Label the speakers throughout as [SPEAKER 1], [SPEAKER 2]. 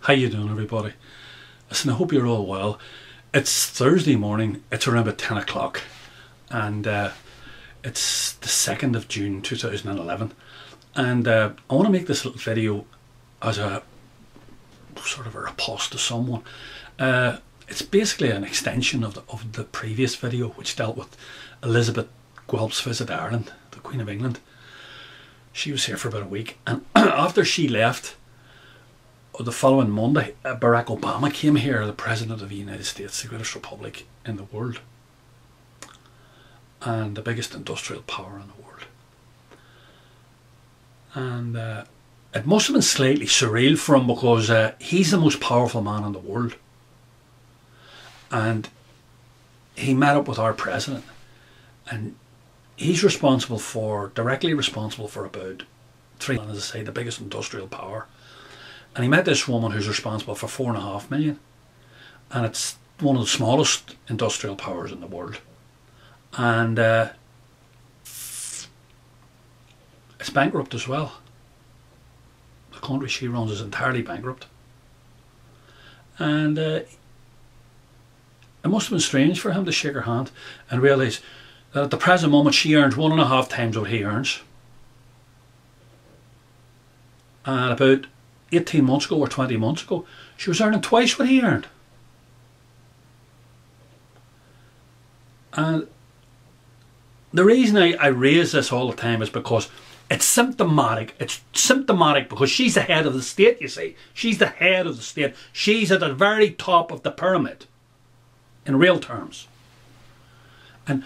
[SPEAKER 1] How you doing, everybody? Listen, I hope you're all well. It's Thursday morning. It's around about 10 o'clock, and it's the 2nd of June 2011. And I want to make this little video as a sort of a riposte to someone. It's basically an extension of the previous video, which dealt with Elizabeth Guelph's visit to Ireland, the Queen of England. She was here for about a week, and after she left, the following Monday, Barack Obama came here, the President of the United States, the greatest republic in the world, and the biggest industrial power in the world. And it must have been slightly surreal for him, because he's the most powerful man in the world. And he met up with our president, and he's directly responsible for about as I say, the biggest industrial power. And he met this woman who's responsible for 4.5 million. And it's one of the smallest industrial powers in the world. And it's bankrupt as well. The country she runs is entirely bankrupt. And it must have been strange for him to shake her hand and realise that at the present moment she earns 1.5 times what he earns. And about 18 months ago or 20 months ago, she was earning twice what he earned. And the reason I raise this all the time is because it's symptomatic. It's symptomatic because she's the head of the state, you see. She's the head of the state. She's at the very top of the pyramid, in real terms. And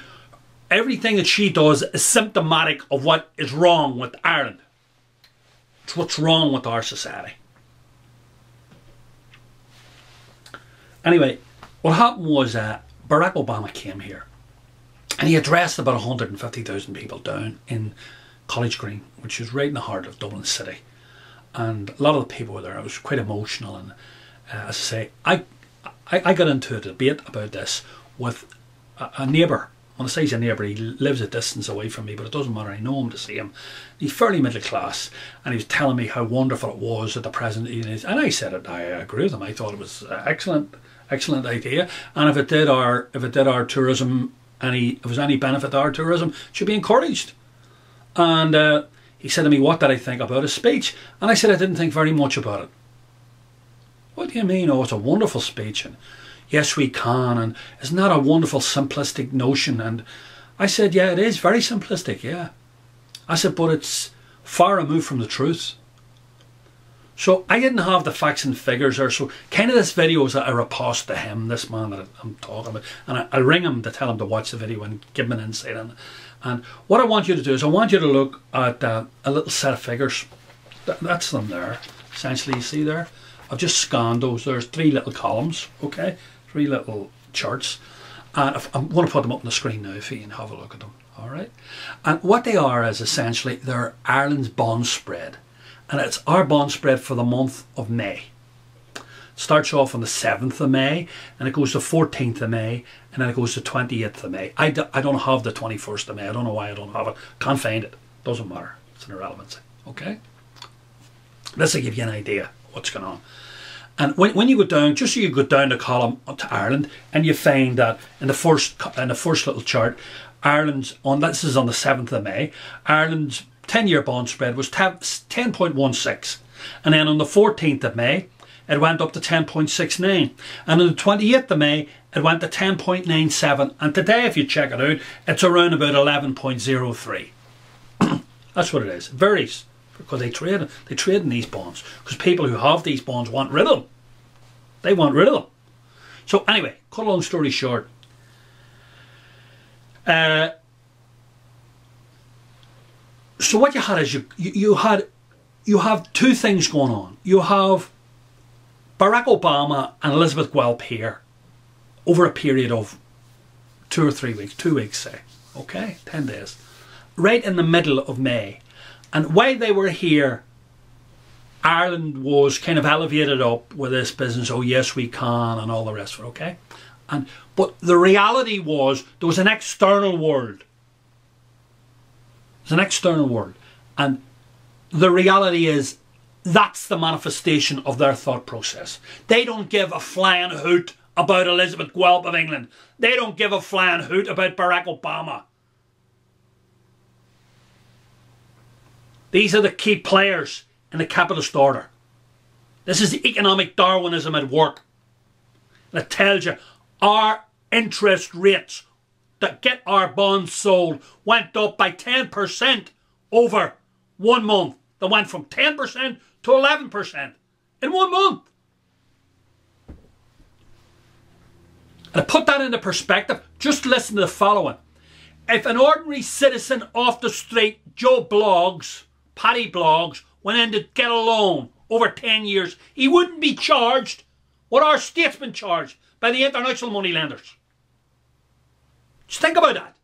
[SPEAKER 1] everything that she does is symptomatic of what is wrong with Ireland. It's what's wrong with our society. Anyway, what happened was Barack Obama came here, and he addressed about 150,000 people down in College Green, which is right in the heart of Dublin City. And a lot of the people were there. It was quite emotional. And as I say, I got into a debate about this with a neighbour. When I say he's a neighbour, he lives a distance away from me, but it doesn't matter. I know him to see him. He's fairly middle class, and he was telling me how wonderful it was that the president. And I said it. I agree with him. I thought it was excellent idea. And if it did our tourism if it was any benefit to our tourism, it should be encouraged. And he said to me, "What did I think about his speech?" And I said I didn't think very much about it. What do you mean? Oh, it's a wonderful speech, and yes, we can, and isn't that a wonderful simplistic notion? And I said, yeah, it is very simplistic, yeah. I said, but it's far removed from the truth. So I didn't have the facts and figures there, so kind of this video is a riposte to him, this man that I'm talking about. And I'll ring him to tell him to watch the video and give him an insight on it. And what I want you to do is I want you to look at a little set of figures. That's them there, essentially, you see there? I've just scanned those. There's 3 little columns, okay? 3 little charts, and I'm going to put them up on the screen now if you can have a look at them. All right, and what they are is essentially they're Ireland's bond spread, and it's our bond spread for the month of May. It starts off on the 7th of May, and it goes to 14th of May, and then it goes to 28th of May. I don't have the 21st of May. I don't know why I don't have it. Can't find it. Doesn't matter. It's an irrelevancy. Okay, this will give you an idea what's going on. And when you go down, just so you go down the column to Ireland, and you find that in the first little chart, this is on the 7th of May, Ireland's 10-year bond spread was 10.16, and then on the 14th of May, it went up to 10.69, and on the 28th of May, it went to 10.97, and today, if you check it out, it's around about 11.03. That's what it is. It varies. Because they trade in these bonds. Because people who have these bonds want rid of them. They want rid of them. So anyway, cut a long story short. So what you had is you have 2 things going on. You have Barack Obama and Elizabeth Guelph here over a period of 2 or 3 weeks, 2 weeks say, okay, 10 days, right in the middle of May. And while they were here, Ireland was kind of elevated up with this business, oh yes we can, and all the rest of it, okay? But the reality was there was an external world. There's an external world. And the reality is That's the manifestation of their thought process. They don't give a flying hoot about Elizabeth Guelph of England. They don't give a flying hoot about Barack Obama. These are the key players in the capitalist order. This is economic Darwinism at work. And it tells you our interest rates that get our bonds sold went up by 10% over 1 month. They went from 10% to 11% in 1 month. And to put that into perspective, just listen to the following. If an ordinary citizen off the street, Joe Bloggs, Paddy Bloggs, went in to get a loan over 10 years, he wouldn't be charged what our state's been charged by the international money lenders. Just think about that.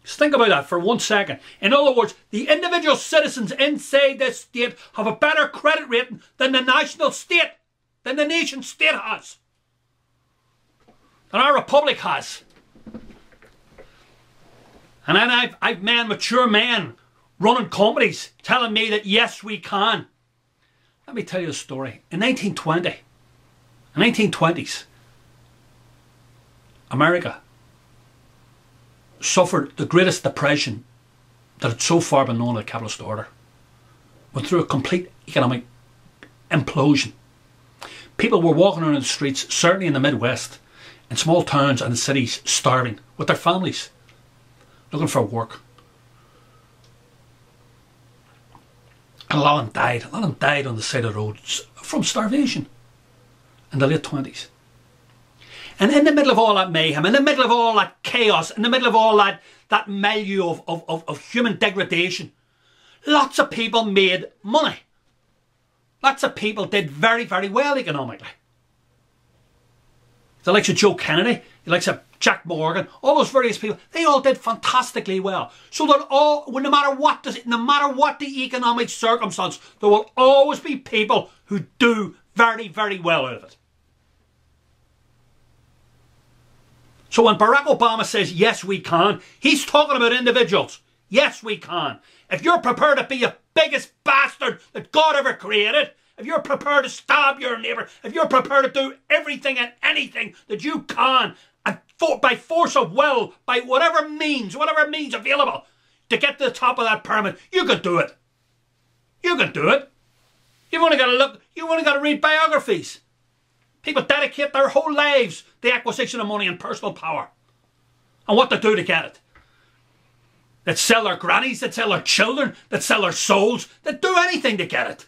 [SPEAKER 1] Just think about that for 1 second. In other words, the individual citizens inside this state have a better credit rating than the national state, than the nation state has, than our republic has. And then I've mature men running companies telling me that yes, we can. Let me tell you a story. In 1920s, America suffered the greatest depression that had so far been known in the capitalist order. Went through a complete economic implosion. People were walking around the streets, certainly in the Midwest, in small towns and cities, starving with their families, looking for work. And a lot of them died. A lot of them died on the side of the roads from starvation in the late 20s. And in the middle of all that mayhem, in the middle of all that chaos, in the middle of all that milieu of human degradation, lots of people made money. Lots of people did very, very well economically. The likes of Joe Kennedy, the likes of Jack Morgan, all those various people, they all did fantastically well. So that no matter what the economic circumstance, there will always be people who do very, very well out of it. So when Barack Obama says, yes, we can, he's talking about individuals. Yes, we can. If you're prepared to be the biggest bastard that God ever created, if you're prepared to stab your neighbour, if you're prepared to do everything and anything that you can, and by force of will, by whatever means available, to get to the top of that pyramid, you can do it. You can do it. You've only got to look, you've only got to read biographies. People dedicate their whole lives to the acquisition of money and personal power. And what they do to get it. They'd sell their grannies, they'd sell their children, they'd sell their souls, they'd do anything to get it.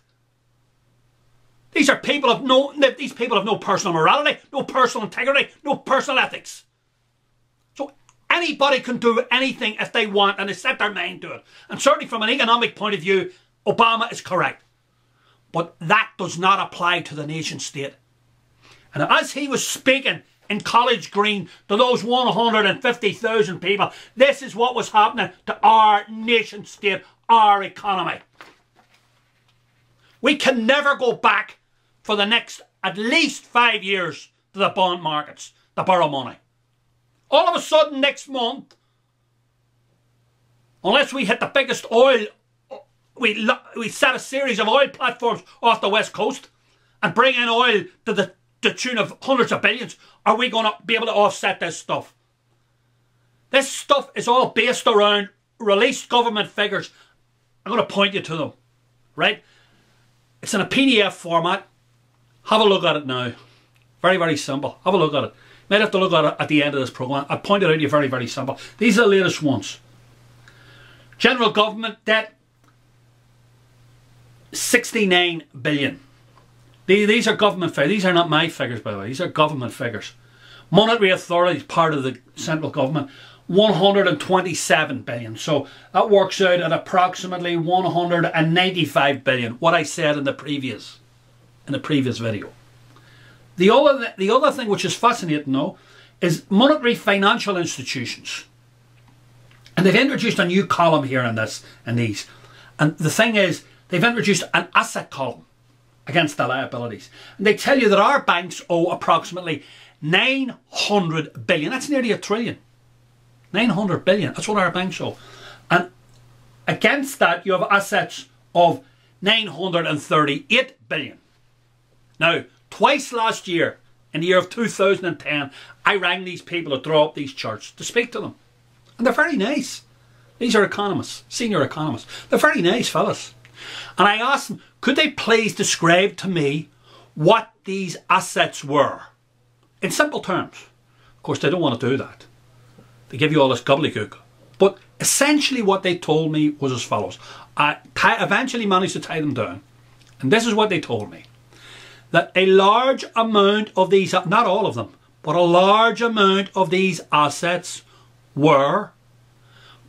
[SPEAKER 1] These people have no personal morality, no personal integrity, no personal ethics. So anybody can do anything if they want and they set their mind to it. And certainly from an economic point of view, Obama is correct. But that does not apply to the nation state. And as he was speaking in College Green to those 150,000 people, this is what was happening to our nation state, our economy. We can never go back for the next at least 5 years to the bond markets to borrow money. All of a sudden next month, unless we hit the biggest oil, we set a series of oil platforms off the west coast and bring in oil to the tune of hundreds of billions, are we going to be able to offset this stuff? This stuff is all based around released government figures. I'm going to point you to them, right? It's in a PDF format. Have a look at it now. Very, very simple. Have a look at it. Might have to look at it at the end of this programme. I pointed out to you very, very simple. These are the latest ones. General government debt, 69 billion. These are government figures. These are not my figures, by the way. These are government figures. Monetary authority is part of the central government. 127 billion. So that works out at approximately 195 billion. What I said in the previous video. The other thing which is fascinating though is monetary financial institutions. And they've introduced a new column here in this and these. And the thing is, they've introduced an asset column against the liabilities. And they tell you that our banks owe approximately 900 billion. That's nearly $1 trillion. 900 billion. That's what our banks owe. And against that, you have assets of 938 billion. Now, twice last year, in the year of 2010, I rang these people to draw up these charts to speak to them. And they're very nice. These are economists, senior economists. They're very nice fellas. And I asked them, could they please describe to me what these assets were? In simple terms. Of course, they don't want to do that. They give you all this gobbledygook. But essentially what they told me was as follows. I eventually managed to tie them down. And this is what they told me. That a large amount of these, not all of them, but a large amount of these assets were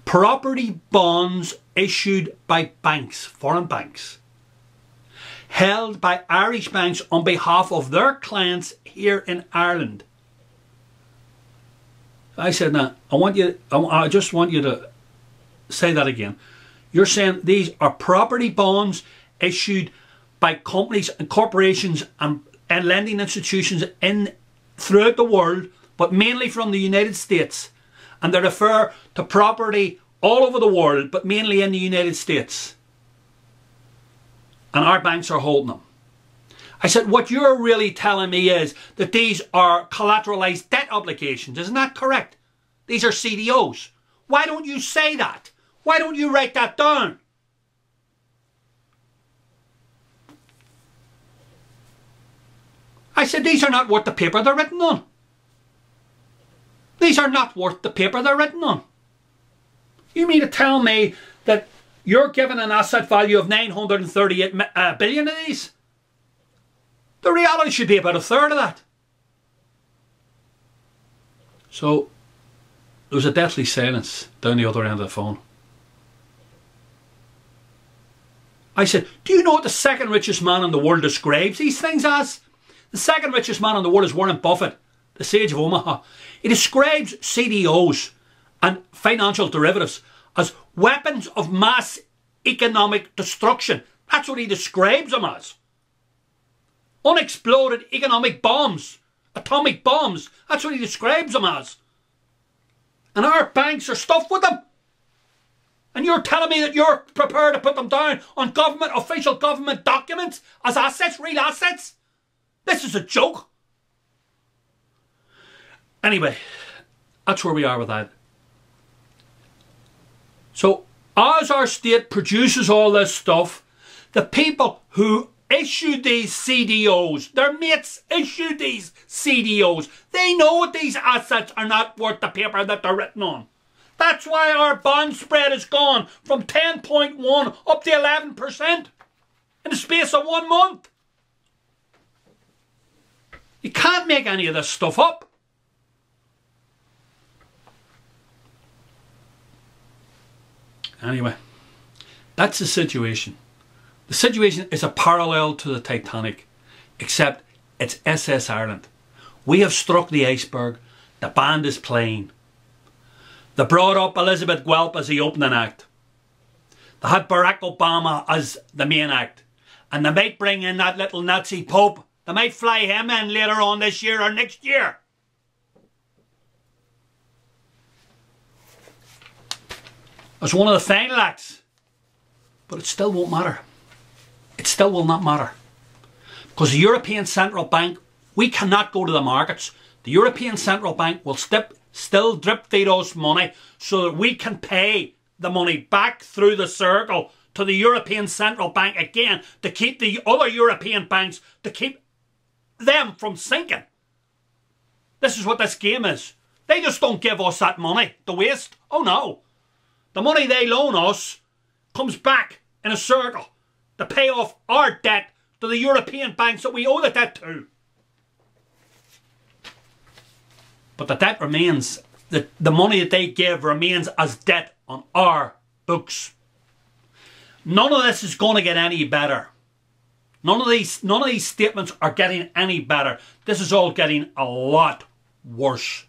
[SPEAKER 1] property bonds issued by banks, foreign banks, held by Irish banks on behalf of their clients here in Ireland. I said, now, I just want you to say that again. You're saying these are property bonds issued by companies and corporations and lending institutions throughout the world, but mainly from the United States. And they refer to property all over the world, but mainly in the United States. And our banks are holding them. I said, what you're really telling me is that these are collateralized debt obligations. Isn't that correct? These are CDOs. Why don't you say that? Why don't you write that down? I said, these are not worth the paper they're written on. These are not worth the paper they're written on. You mean to tell me that you're given an asset value of 938 billion of these? The reality should be about a third of that. So, there was a deathly silence down the other end of the phone. I said, do you know what the second richest man in the world describes these things as? The second richest man in the world is Warren Buffett, the sage of Omaha. He describes CDOs and financial derivatives as weapons of mass economic destruction. That's what he describes them as. Unexploded economic bombs, atomic bombs. That's what he describes them as. And our banks are stuffed with them. And you're telling me that you're prepared to put them down on government, official government documents as assets, real assets? This is a joke. Anyway, that's where we are with that. So, as our state produces all this stuff, the people who issued these CDOs, their mates issued these CDOs, they know that these assets are not worth the paper that they're written on. That's why our bond spread has gone from 10.1 up to 11% in the space of 1 month. You can't make any of this stuff up. Anyway, that's the situation. The situation is a parallel to the Titanic, except it's SS Ireland. We have struck the iceberg. The band is playing. They brought up Elizabeth GUELPH as the opening act. They had Barack Obama as the main act. And they might bring in that little Nazi Pope. They might fly him in later on this year or next year. As one of the final acts. But it still won't matter. It still will not matter. Because the European Central Bank, we cannot go to the markets. The European Central Bank will still drip feed us money so that we can pay the money back through the circle to the European Central Bank again to keep the other European banks, to keep them from sinking. This is what this game is. They just don't give us that money to waste. Oh no. The money they loan us comes back in a circle to pay off our debt to the European banks that we owe the debt to. But the debt remains, the money that they give remains as debt on our books. None of this is going to get any better. None of these statements are getting any better. This is all getting a lot worse.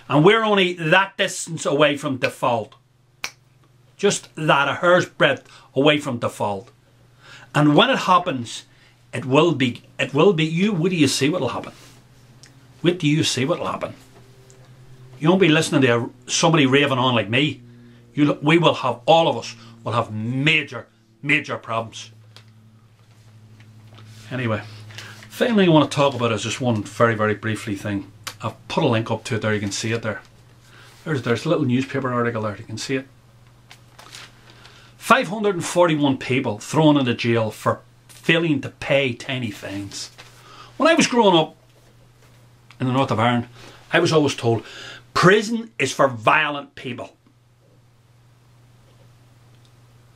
[SPEAKER 1] And we're only that distance away from default. Just that, a hair's breadth away from default. And when it happens, it will be, what do you see what will happen? Wait till you see what will happen. You won't be listening to somebody raving on like me. We will have, all of us will have major, major problems. Anyway, finally I want to talk about is just one very, very briefly thing. I've put a link up to it there, you can see it there. There's a little newspaper article there, you can see it. 541 people thrown into jail for failing to pay tiny fines. When I was growing up in the north of Ireland, I was always told prison is for violent people.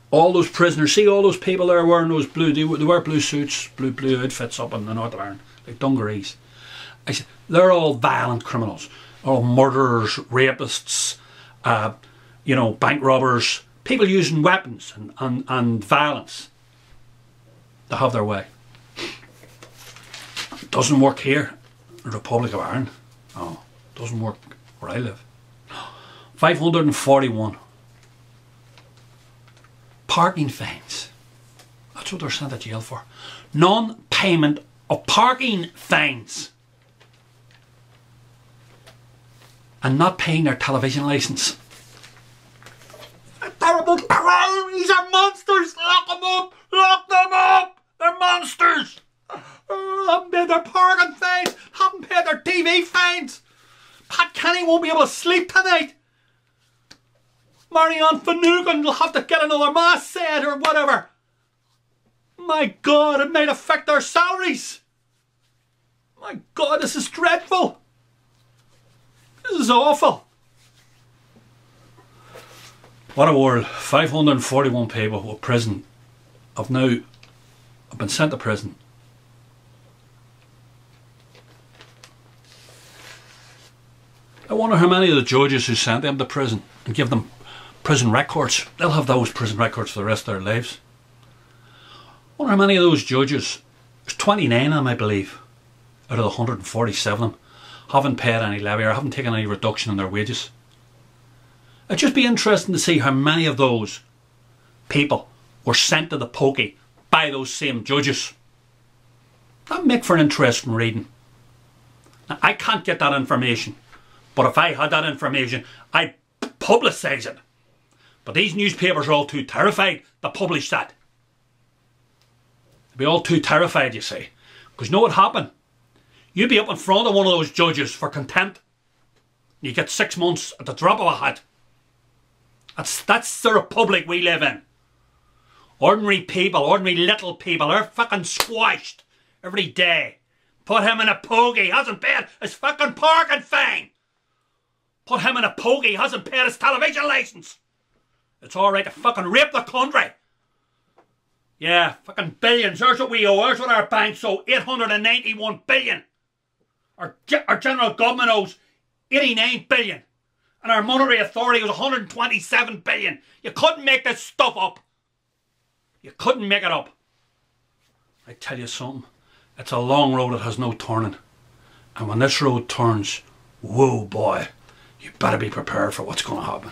[SPEAKER 1] All those prisoners, see all those people there wearing those blue, they wear blue suits, blue outfits up in the north of Ireland, like dungarees. I said, they're all violent criminals, all murderers, rapists, you know, bank robbers, people using weapons and violence to have their way. It doesn't work here in the Republic of Ireland. Oh, it doesn't work where I live. 541. Parking fines. That's what they're sent to jail for. Non-payment of parking fines. And not paying their television licence. Terrible crime! These are monsters! Lock them up! Lock them up! They're monsters! Haven't paid their parking fines! Haven't paid their TV fines! Pat Kenny won't be able to sleep tonight! Marianne Finucane will have to get another mass set or whatever! My God, it might affect their salaries! My God, this is dreadful! This is awful! What a world. 541 people with prison have been sent to prison. I wonder how many of the judges who sent them to prison and give them prison records, they'll have those prison records for the rest of their lives. I wonder how many of those judges, there's 29 of them I believe, out of the 147 of them, haven't paid any levy or haven't taken any reduction in their wages. It'd just be interesting to see how many of those people were sent to the pokey by those same judges. That'd make for an interesting reading. Now, I can't get that information, but if I had that information, I'd publicise it. But these newspapers are all too terrified to publish that. They'd be all too terrified, you see. Because you know what happened? You'd be up in front of one of those judges for contempt. You get 6 months at the drop of a hat. That's the republic we live in. Ordinary people, ordinary little people are fucking squashed every day. Put him in a pokey, hasn't paid his fucking parking fine. Put him in a pokey, hasn't paid his television licence. It's alright to fucking rape the country. Yeah, fucking billions. There's what we owe. There's what our banks owe. 891 billion. Our general government owes 89 billion. And our monetary authority was 127 billion. You couldn't make this stuff up. You couldn't make it up. I tell you something. It's a long road that has no turning. And when this road turns, whoa boy, you better be prepared for what's going to happen.